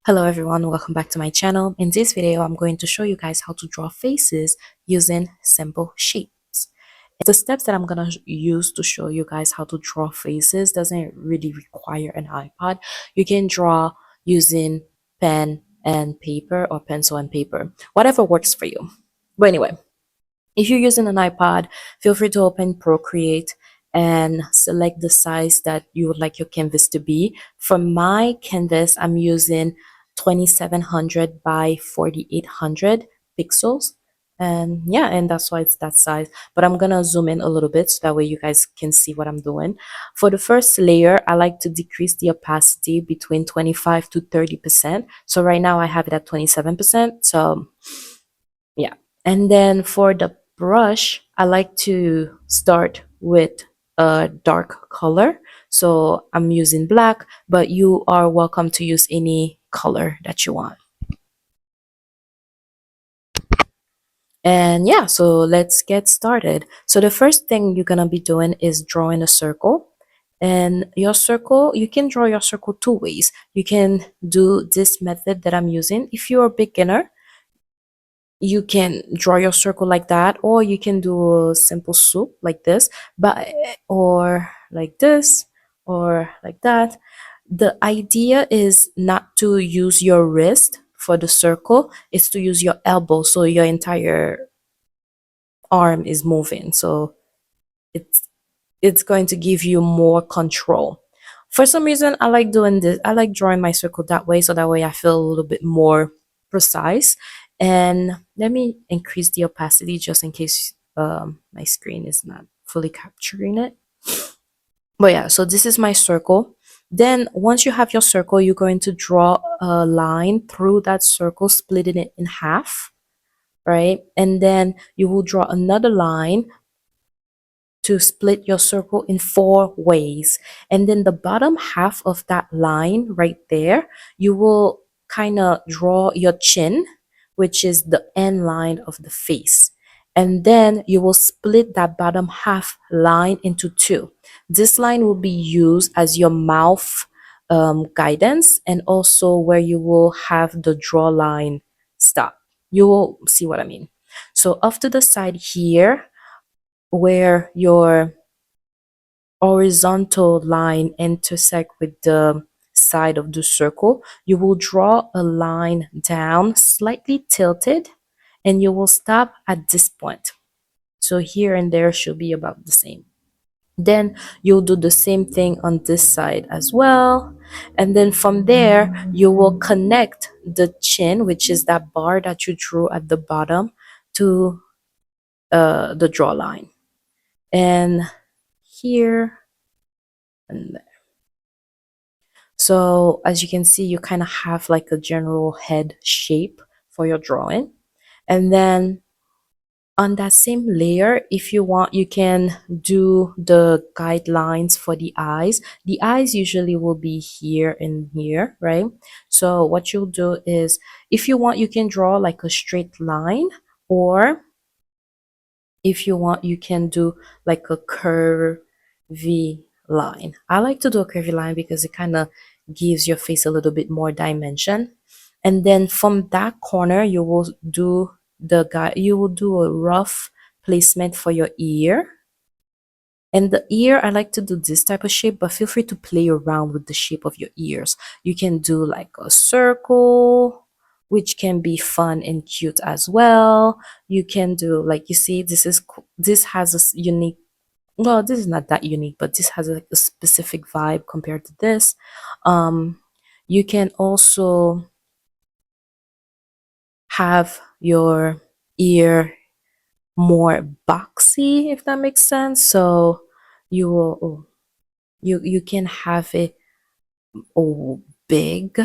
Hello everyone, welcome back to my channel. In this video, I'm going to show you guys how to draw faces using simple shapes. The steps that I'm going to use to show you guys how to draw faces doesn't really require an iPad. You can draw using pen and paper or pencil and paper, whatever works for you. But anyway, if you're using an iPad, feel free to open Procreate and select the size that you would like your canvas to be. For my canvas, I'm using 2700 by 4800 pixels. And yeah, and that's why it's that size. But I'm gonna zoom in a little bit so that way you guys can see what I'm doing. For the first layer, I like to decrease the opacity between 25 to 30%. So right now I have it at 27%. So yeah. And then for the brush, I like to start with a dark color. So I'm using black, but you are welcome to use any color that you want. And yeah, so let's get started. So the first thing you're gonna be doing is drawing a circle. And your circle, you can draw your circle two ways. You can do this method that I'm using. If you're a beginner, you can draw your circle like that, or you can do a simple swoop like this, but or like this, or like that. The idea is not to use your wrist for the circle, it's to use your elbow so your entire arm is moving. So it's it's going to give you more control. For some reason, I like doing this. I like drawing my circle that way, so that way I feel a little bit more precise. And let me increase the opacity just in case my screen is not fully capturing it. But yeah, so this is my circle. Then once you have your circle, you're going to draw a line through that circle, splitting it in half, right? And then you will draw another line to split your circle in four ways. And then the bottom half of that line right there, you will kind of draw your chin, which is the end line of the face. And then you will split that bottom half line into two. This line will be used as your mouth guidance, and also where you will have the draw line stop. You will see what I mean. So off to the side here, where your horizontal line intersect with the side of the circle, you will draw a line down, slightly tilted, and you will stop at this point. So here and there should be about the same. Then you'll do the same thing on this side as well. And then from there, you will connect the chin, which is that bar that you drew at the bottom, to the draw line. And here and there. So as you can see, you kind of have like a general head shape for your drawing. And then on that same layer, if you want, you can do the guidelines for the eyes. The eyes usually will be here and here, right? So what you'll do is, if you want, you can draw like a straight line, or if you want, you can do like a curvy line. I like to do a curvy line because it kind of gives your face a little bit more dimension. And then from that corner, you will do you will do a rough placement for your ear. And the ear, I like to do this type of shape, but feel free to play around with the shape of your ears. You can do like a circle, which can be fun and cute as well. You can do, like, you see, this has a unique, well, this is not that unique, but this has like a specific vibe compared to this. You can also have your ear more boxy, if that makes sense. So you will, you can have it big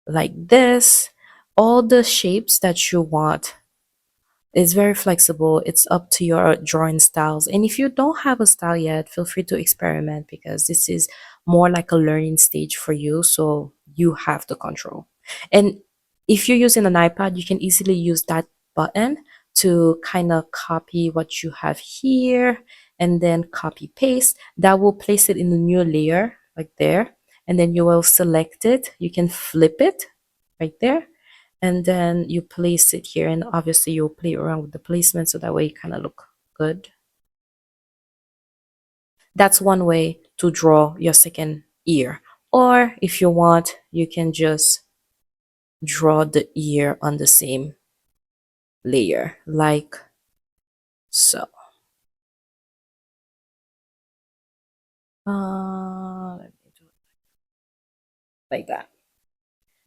like this. All the shapes that you want. It's very flexible. It's up to your drawing styles. And if you don't have a style yet, feel free to experiment, because this is more like a learning stage for you. So you have the control. And if you're using an iPad, you can easily use that button to kind of copy what you have here and then copy paste. That will place it in a new layer like there. and then you will select it. You can flip it right there, and then you place it here, and obviously you'll play around with the placement so that way it kind of look good. That's one way to draw your second ear. Or if you want, you can just draw the ear on the same layer, like so. Let me do it like that.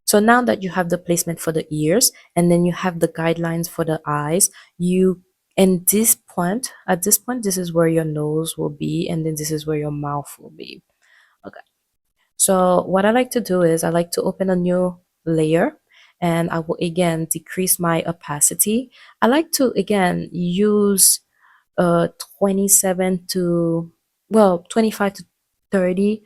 So now that you have the placement for the ears, and then you have the guidelines for the eyes, you and this point, at this point, this is where your nose will be, and then this is where your mouth will be. Okay. So what I like to do is I like to open a new layer, and I will again decrease my opacity. I like to again use 27 to, well, 25 to 30%.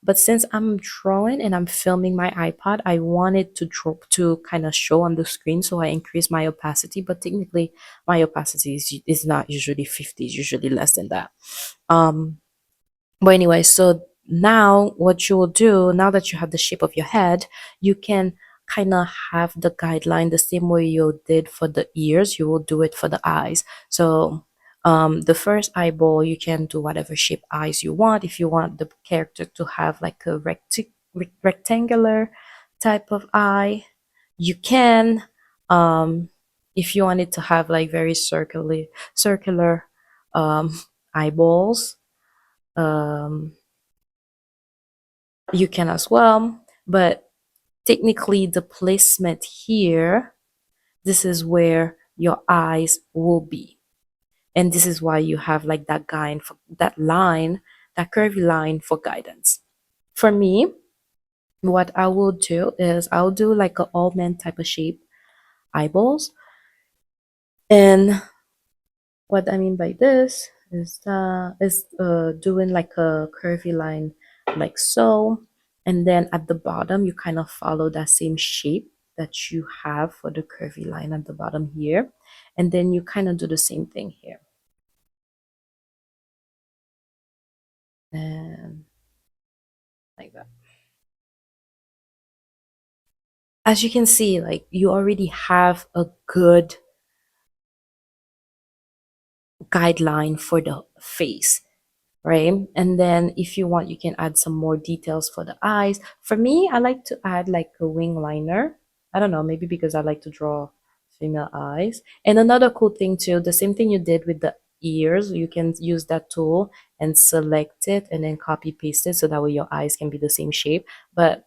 But since I'm drawing and I'm filming my iPod, I want it to drop to kind of show on the screen, so I increase my opacity. But technically my opacity is not usually 50, it's usually less than that. But anyway, so now what you will do, now that you have the shape of your head, you can kind of have the guideline the same way you did for the ears, you will do it for the eyes. So the first eyeball, you can do whatever shape eyes you want. If you want the character to have like a rectangular type of eye, you can. If you want it to have like very circular um, eyeballs, um, you can as well. But technically the placement here, this is where your eyes will be, and this is why you have like that guide for that line, that curvy line for guidance. For me, what I will do is I'll do like a almond type of shape eyeballs, and what I mean by this is doing like a curvy line like so, and then at the bottom you kind of follow that same shape that you have for the curvy line at the bottom here, and then you kind of do the same thing here, and like that. As you can see, like you already have a good guideline for the face, right? And then if you want, you can add some more details for the eyes. For me, I like to add like a wing liner. I don't know, maybe because I like to draw female eyes. And another cool thing too, the same thing you did with the ears, you can use that tool and select it and then copy paste it so that way your eyes can be the same shape. But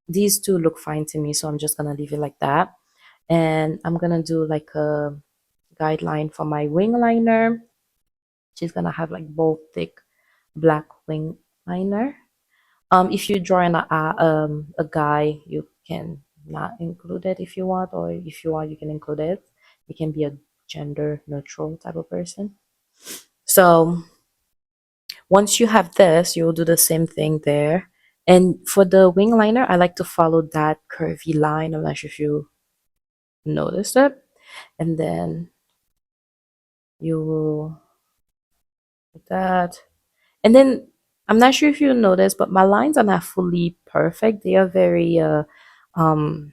these two look fine to me, so I'm just gonna leave it like that. And I'm gonna do like a guideline for my wing liner. She's gonna have like bold thick black wing liner. If you draw in a guy, you can not include it if you want, or if you want, you can include it. You can be a gender neutral type of person. So once you have this, you'll do the same thing there. And for the wing liner, I like to follow that curvy line. I'm not sure if you noticed it. And then you will do that. And then I'm not sure if you noticed, but my lines are not fully perfect. They are very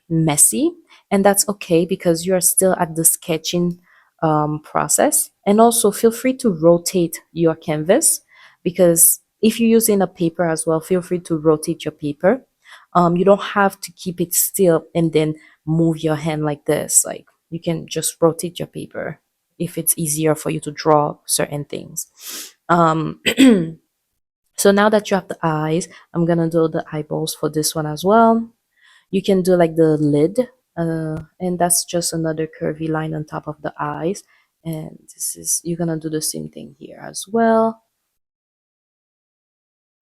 messy, and that's okay because you're still at the sketching process. And also feel free to rotate your canvas, because if you're using a paper as well, feel free to rotate your paper. You don't have to keep it still and then move your hand like this. Like you can just rotate your paper if it's easier for you to draw certain things. Um, So now that you have the eyes, I'm gonna do the eyeballs for this one as well. You can do like the lid, and that's just another curvy line on top of the eyes. And this is, you're gonna do the same thing here as well.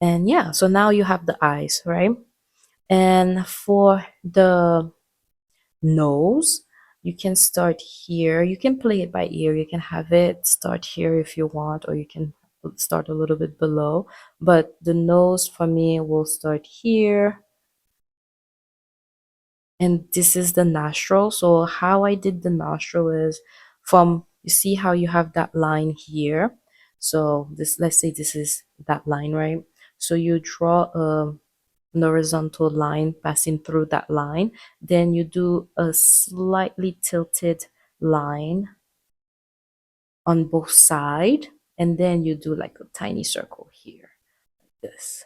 And yeah, so now you have the eyes, right? And for the nose, you can start here. You can play it by ear. You can have it start here if you want, or you can start a little bit below. But the nose for me will start here, and this is the nostril. So how I did the nostril is from, you see how you have that line here. So this, let's say this is that line, right? So you draw an horizontal line passing through that line. Then you do a slightly tilted line on both sides, and then you do like a tiny circle here, like this.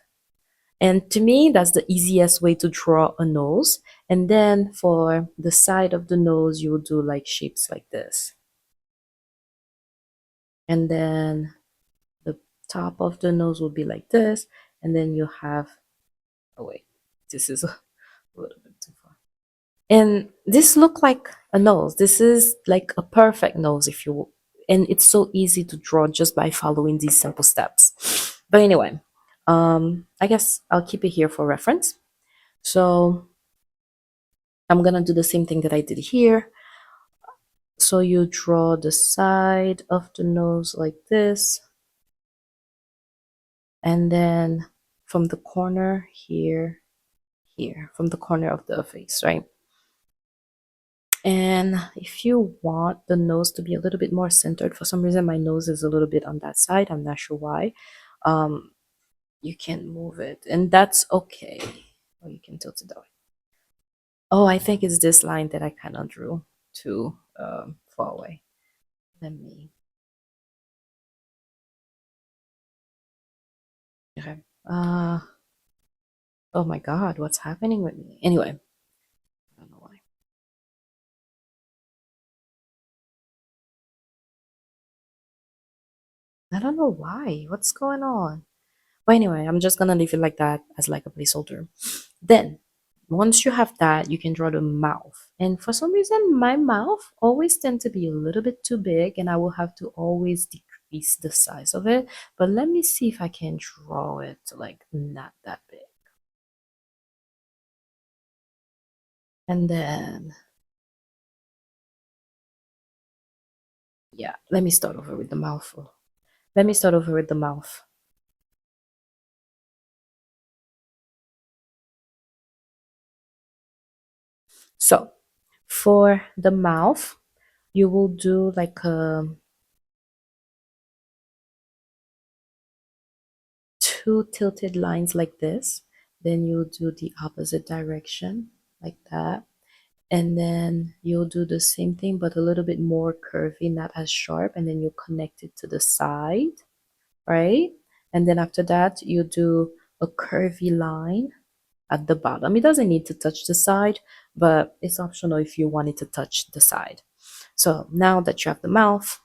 And to me, that's the easiest way to draw a nose. And then for the side of the nose, you will do like shapes like this. And then the top of the nose will be like this. And then you have, oh wait, this is a little bit too far. And this look like a nose. This is like a perfect nose if you, and it's so easy to draw just by following these simple steps. But anyway, I guess I'll keep it here for reference. So I'm gonna do the same thing that I did here. So you draw the side of the nose like this, and then from the corner here, here, from the corner of the face, right? And if you want the nose to be a little bit more centered, for some reason my nose is a little bit on that side, I'm not sure why. You can move it, and that's okay. Or you can tilt it that way. Oh, I think it's this line that I kind of drew too far away. Let me. Okay. Oh my God, what's happening with me? Anyway, I don't know why. I don't know why. What's going on? But anyway, I'm just gonna leave it like that as like a placeholder. Then, once you have that, you can draw the mouth. And for some reason, my mouth always tend to be a little bit too big, and I will have to always decrease the size of it. But let me see if I can draw it like not that big. And then, yeah, let me start over with the mouth. Let me start over with the mouth. So, for the mouth, you will do like two tilted lines like this. Then you'll do the opposite direction like that. And then you'll do the same thing, but a little bit more curvy, not as sharp. And then you connect it to the side, right? And then after that, you do a curvy line at the bottom. It doesn't need to touch the side, but it's optional if you want it to touch the side. So now that you have the mouth,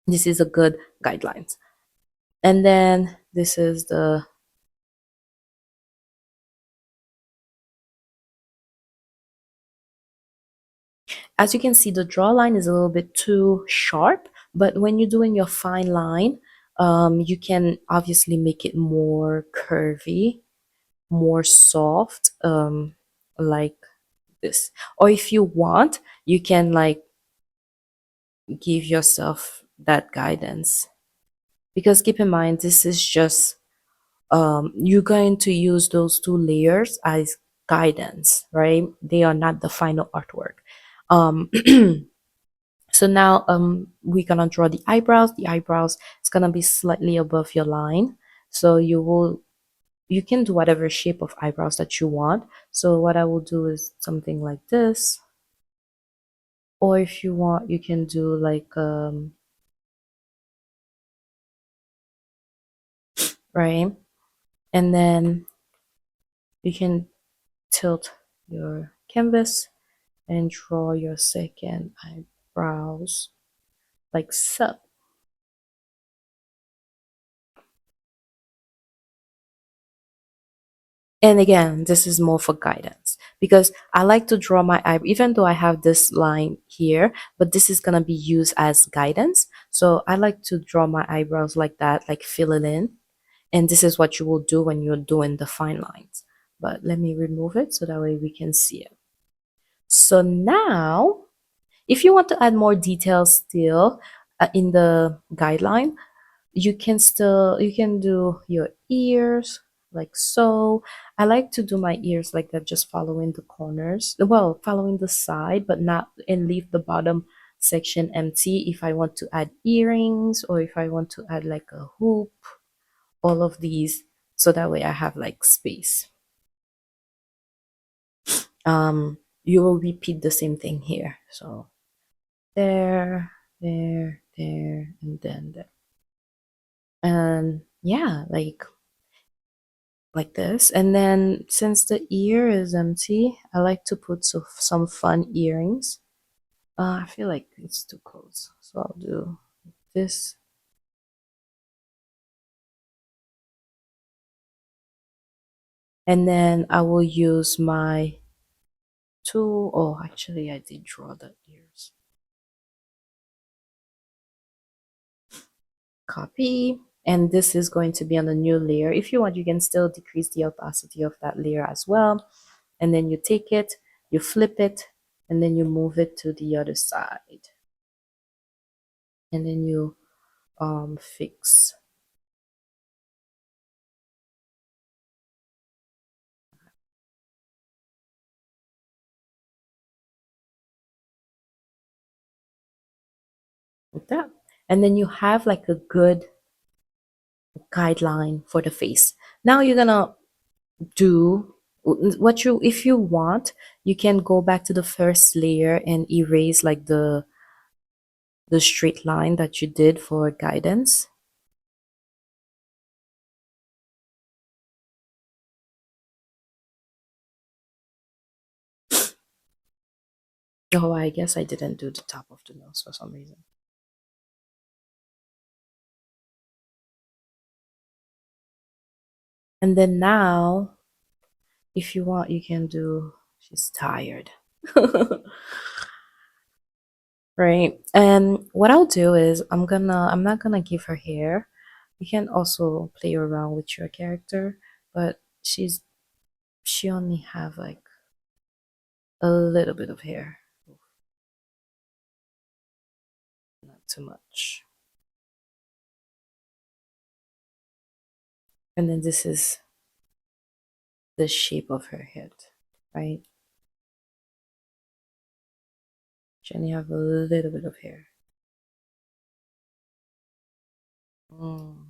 this is a good guidelines. And then this is the, as you can see, the draw line is a little bit too sharp, but when you're doing your fine line, you can obviously make it more curvy, more soft, like this. Or if you want, you can like give yourself that guidance. Because keep in mind, this is just you're going to use those two layers as guidance, right? They are not the final artwork. Um, so now we're gonna draw the eyebrows. The eyebrows is gonna be slightly above your line. So you can do whatever shape of eyebrows that you want. So what I will do is something like this. Or if you want, you can do like right, and then you can tilt your canvas and draw your second eyebrows like so. And again, this is more for guidance because I like to draw my eye, even though I have this line here, but this is gonna be used as guidance. So I like to draw my eyebrows like that, like fill it in. And this is what you will do when you're doing the fine lines. But let me remove it so that way we can see it. So now, if you want to add more details still in the guideline, you can do your ears like so. I like to do my ears like that, just following the corners, well, following the side, but not, and leave the bottom section empty if I want to add earrings or if I want to add like a hoop, all of these, so that way I have like space. you will repeat the same thing here. So there, there, and then there. And yeah, like this. And then since the ear is empty, I like to put some fun earrings. I feel like it's too close, so I'll do this. And then I will use my tool. Oh, actually, I did draw the ears. Copy. And this is going to be on a new layer. If you want, you can still decrease the opacity of that layer as well. And then you take it, you flip it, and then you move it to the other side. And then you fix. Like that. And then you have like a good guideline for the face. Now you're gonna do what you, if you want, you can go back to the first layer and erase like the straight line that you did for guidance. Oh, I guess I didn't do the top of the nose for some reason. And then now, if you want, you can do, she's tired. Right. And what I'll do is I'm not gonna give her hair. You can also play around with your character, but she only have like a little bit of hair, not too much. And then this is the shape of her head, right? She only have a little bit of hair. Mm.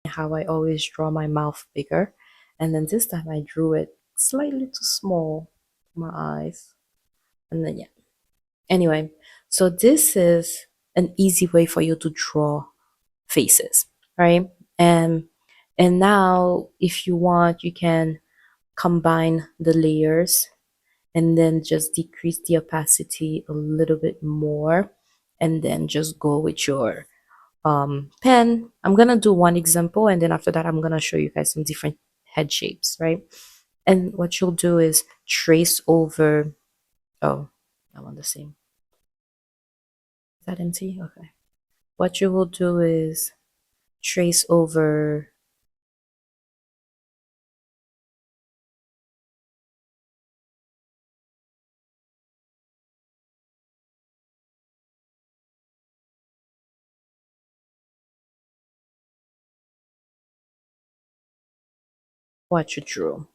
How I always draw my mouth bigger, and then this time I drew it slightly too small for my eyes. And then yeah. Anyway, so this is an easy way for you to draw faces, right? And now if you want, you can combine the layers and then just decrease the opacity a little bit more, and then just go with your pen. I'm gonna do one example, and then after that I'm gonna show you guys some different head shapes, right? And what you'll do is trace over. Oh, I want the same. Is that empty? Okay. What you will do is trace over what you drew.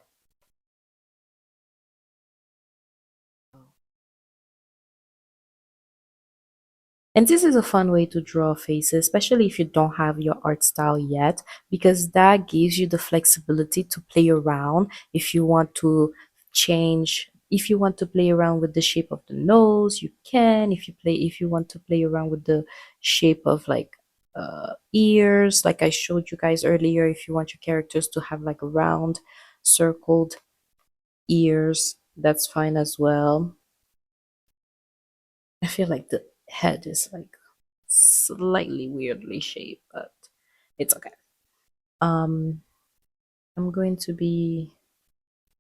And this is a fun way to draw faces, especially if you don't have your art style yet, because that gives you the flexibility to play around. If you want to change, if you want to play around with the shape of the nose, you can. If you want to play around with the shape of like ears, like I showed you guys earlier, if you want your characters to have like a round, circled ears, that's fine as well. I feel like the head is like slightly weirdly shaped, but it's okay. Um, I'm going to be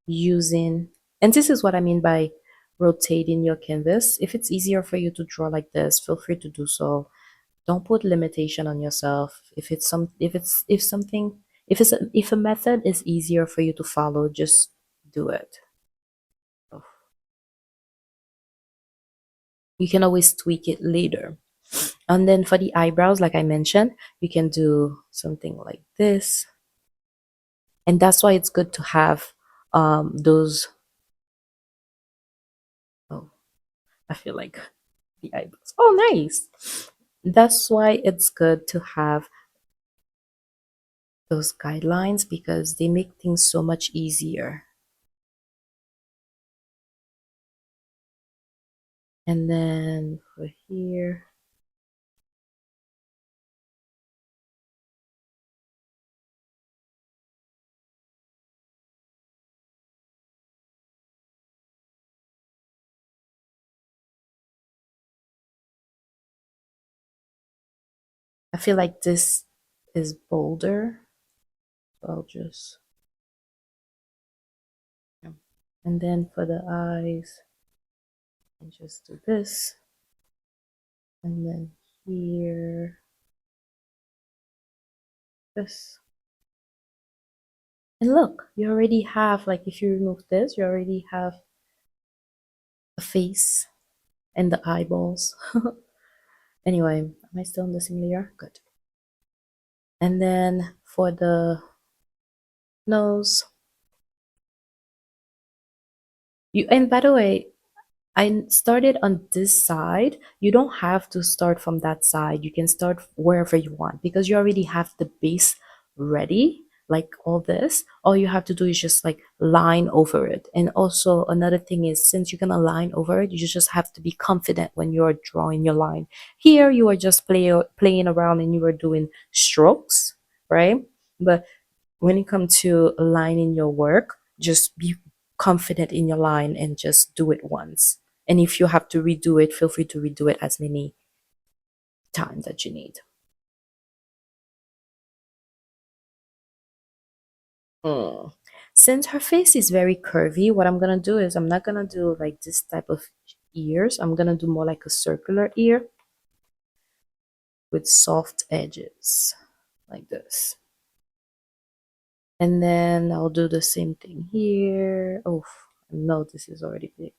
using, and this is what I mean by rotating your canvas. If it's easier for you to draw like this, feel free to do so. Don't put limitation on yourself. If something if a method is easier for you to follow, just do it. Oh, you can always tweak it later. And then for the eyebrows, like I mentioned, you can do something like this. And that's why it's good to have those. Oh, I feel like the eyebrows. Oh, nice. That's why it's good to have those guidelines because they make things so much easier. And then for here, I feel like this is bolder. So I'll just, yeah. And then for the eyes, I just do this. And then here, this. And look, you already have, like, if you remove this, you already have a face and the eyeballs. Anyway, am I still in the same layer? Good. And then for the nose, and by the way, I started on this side. You don't have to start from that side. You can start wherever you want because you already have the base ready, like all this. All you have to do is just like line over it. And also another thing is since you're gonna line over it, you just have to be confident when you're drawing your line. Here you are just playing around and you are doing strokes, right? But when it comes to aligning your work, just be confident in your line and just do it once. And if you have to redo it, feel free to redo it as many times that you need. Mm. Since her face is very curvy, what I'm gonna do is I'm not gonna do like this type of ears. I'm gonna do more like a circular ear with soft edges like this. And then I'll do the same thing here. Oh, no, this is already big.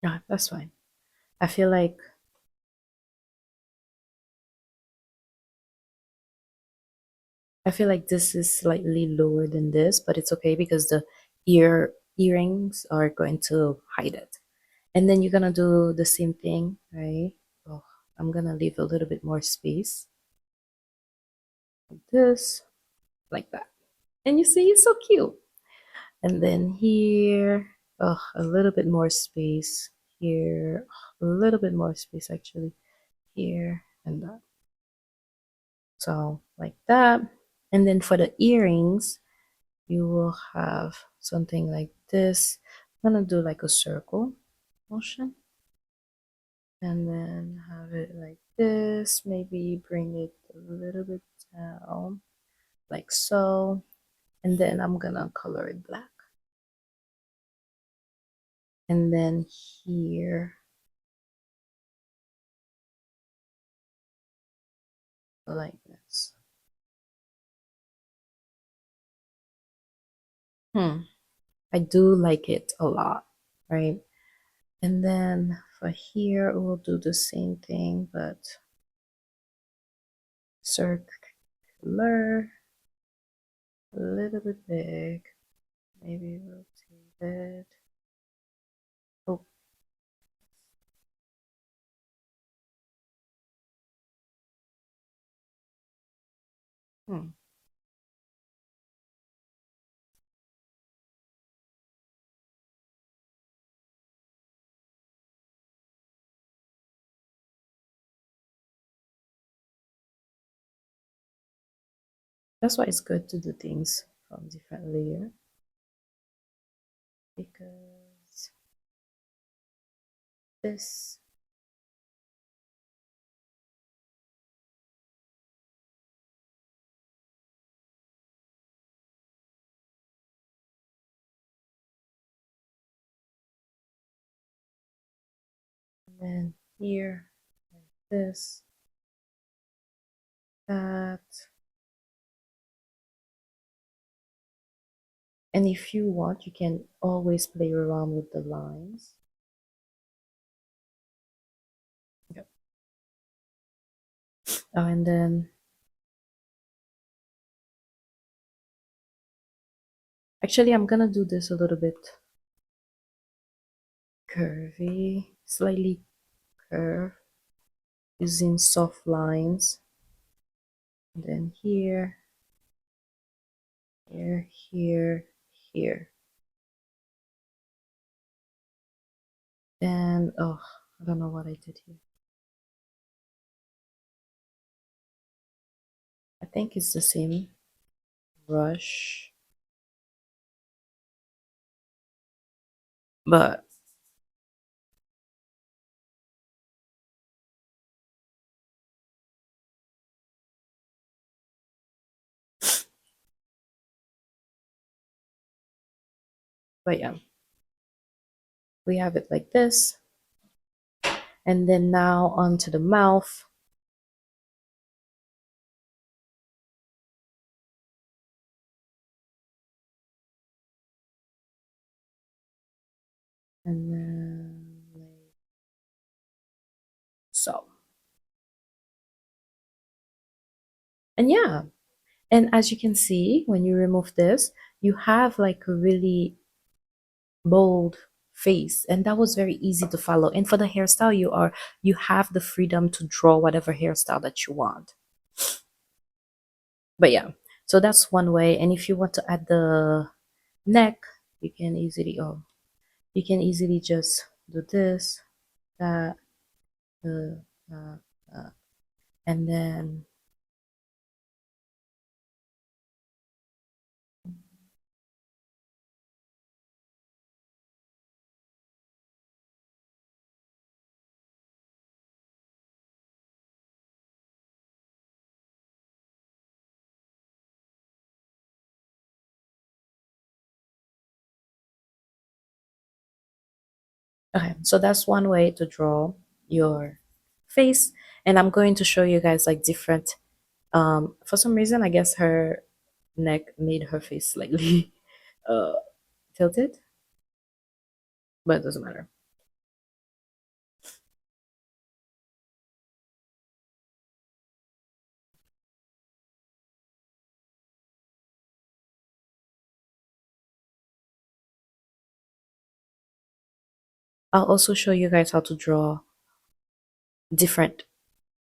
Yeah, that's fine. I feel like this is slightly lower than this, but it's okay because the earrings are going to hide it. And then you're gonna do the same thing, right? Oh, I'm gonna leave a little bit more space like this, like that. And you see, it's so cute. And then here, oh, a little bit more space here, a little bit more space actually here and that. So like that. And then for the earrings, you will have something like this. I'm gonna do like a circle motion and then have it like this. Maybe bring it a little bit down like so. And then I'm gonna color it black. And then here, like this. I do like it a lot, right? And then for here, we'll do the same thing, but circular, a little bit big. Maybe rotate it. Oh, hmm. That's why it's good to do things from different layer because this and then here this that. And if you want, you can always play around with the lines. Yep. And then actually I'm gonna do this a little bit curvy, slightly curved, using soft lines. And then here, here. And oh, I don't know what I did here. I think it's the same brush, but yeah, we have it like this. And then now onto the mouth. And then like so. And yeah, and as you can see, when you remove this, you have like a really bold face, and that was very easy to follow. And for the hairstyle, you have the freedom to draw whatever hairstyle that you want. But yeah, so that's one way. And if you want to add the neck, you can easily just do this, that, uh, uh, uh, and then okay, so that's one way to draw your face. And I'm going to show you guys like different for some reason I guess her neck made her face slightly uh tilted, but it doesn't matter. I'll also show you guys how to draw different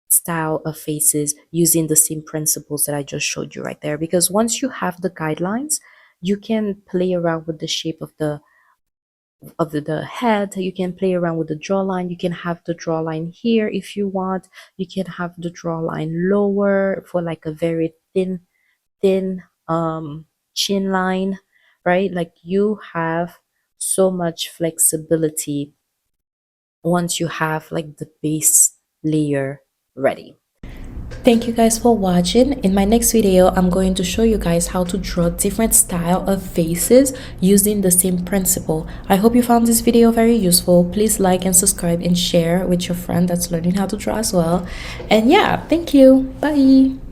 style of faces using the same principles that I just showed you right there, because once you have the guidelines, you can play around with the shape of the head. You can play around with the jawline. You can have the jawline here if you want. You can have the jawline lower for like a very thin chin line, right? Like you have so much flexibility once you have like the base layer ready. Thank you guys for watching. In my next video, I'm going to show you guys how to draw different style of faces using the same principle. I hope you found this video very useful. Please like and subscribe and share with your friend that's learning how to draw as well. And yeah, thank you. Bye.